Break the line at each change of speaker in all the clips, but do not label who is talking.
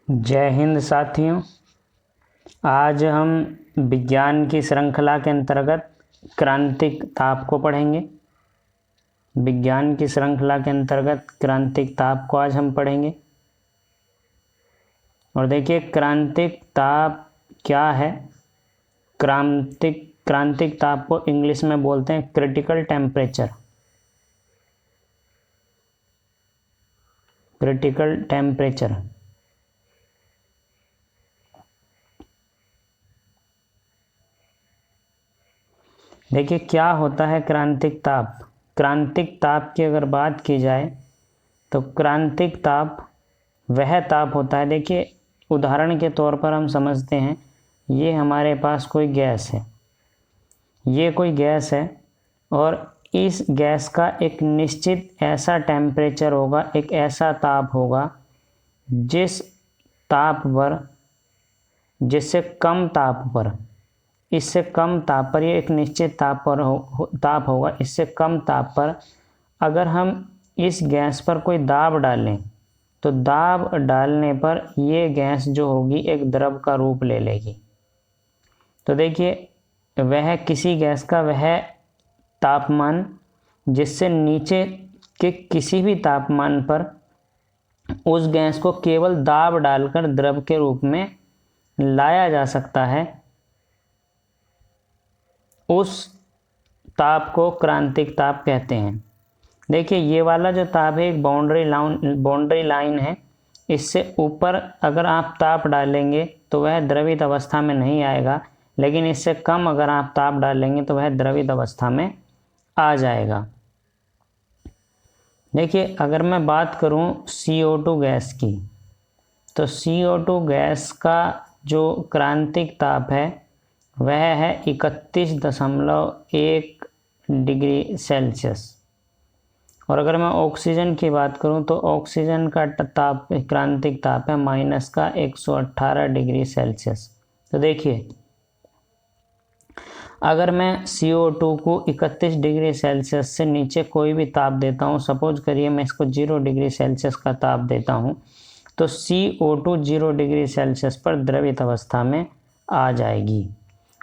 जय हिंद साथियों। आज हम विज्ञान की श्रृंखला के अंतर्गत क्रांतिक ताप को पढ़ेंगे। विज्ञान की श्रृंखला के अंतर्गत क्रांतिक ताप को आज हम पढ़ेंगे। और देखिए क्रांतिक ताप क्या है। क्रांतिक ताप को इंग्लिश में बोलते हैं क्रिटिकल टेम्परेचर। क्रिटिकल टेम्परेचर देखिए क्या होता है क्रांतिक ताप। क्रांतिक ताप की अगर बात की जाए तो क्रांतिक ताप वह ताप होता है। देखिए उदाहरण के तौर पर हम समझते हैं, ये हमारे पास कोई गैस है, ये कोई गैस है और इस गैस का एक निश्चित ऐसा टेम्परेचर होगा, एक ऐसा ताप होगा जिस ताप पर, जिससे कम ताप पर, इससे कम ताप पर, ये एक निश्चित ताप पर ताप होगा, इससे कम ताप पर अगर हम इस गैस पर कोई दाब डालें तो दाब डालने पर ये गैस जो होगी एक द्रव का रूप ले लेगी। तो देखिए वह किसी गैस का वह तापमान जिससे नीचे के किसी भी तापमान पर उस गैस को केवल दाब डालकर द्रव के रूप में लाया जा सकता है, उस ताप को क्रांतिक ताप कहते हैं। देखिए ये वाला जो ताप है एक बाउंड्री लाइन है, इससे ऊपर अगर आप ताप डालेंगे तो वह द्रवित अवस्था में नहीं आएगा, लेकिन इससे कम अगर आप ताप डालेंगे तो वह द्रवित अवस्था में आ जाएगा। देखिए अगर मैं बात करूं CO2 गैस की, तो CO2 गैस का जो क्रांतिक ताप है वह है 31.1 डिग्री सेल्सियस। और अगर मैं ऑक्सीजन की बात करूं तो ऑक्सीजन का ताप, क्रांतिक ताप है -118 डिग्री सेल्सियस। तो देखिए अगर मैं CO2 को 31 डिग्री सेल्सियस से नीचे कोई भी ताप देता हूं, सपोज करिए मैं इसको 0 डिग्री सेल्सियस का ताप देता हूं, तो CO2 0 डिग्री सेल्सियस पर द्रवित अवस्था में आ जाएगी।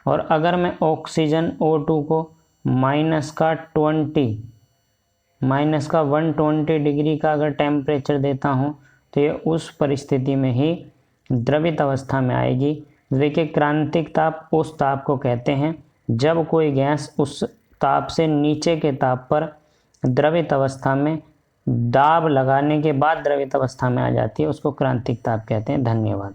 और अगर मैं ऑक्सीजन O2 को -120 डिग्री का अगर टेम्परेचर देता हूं तो ये उस परिस्थिति में ही द्रवित अवस्था में आएगी। देखिए क्रांतिक ताप उस ताप को कहते हैं जब कोई गैस उस ताप से नीचे के ताप पर द्रवित अवस्था में दाब लगाने के बाद द्रवित अवस्था में आ जाती है, उसको क्रांतिक ताप कहते हैं। धन्यवाद।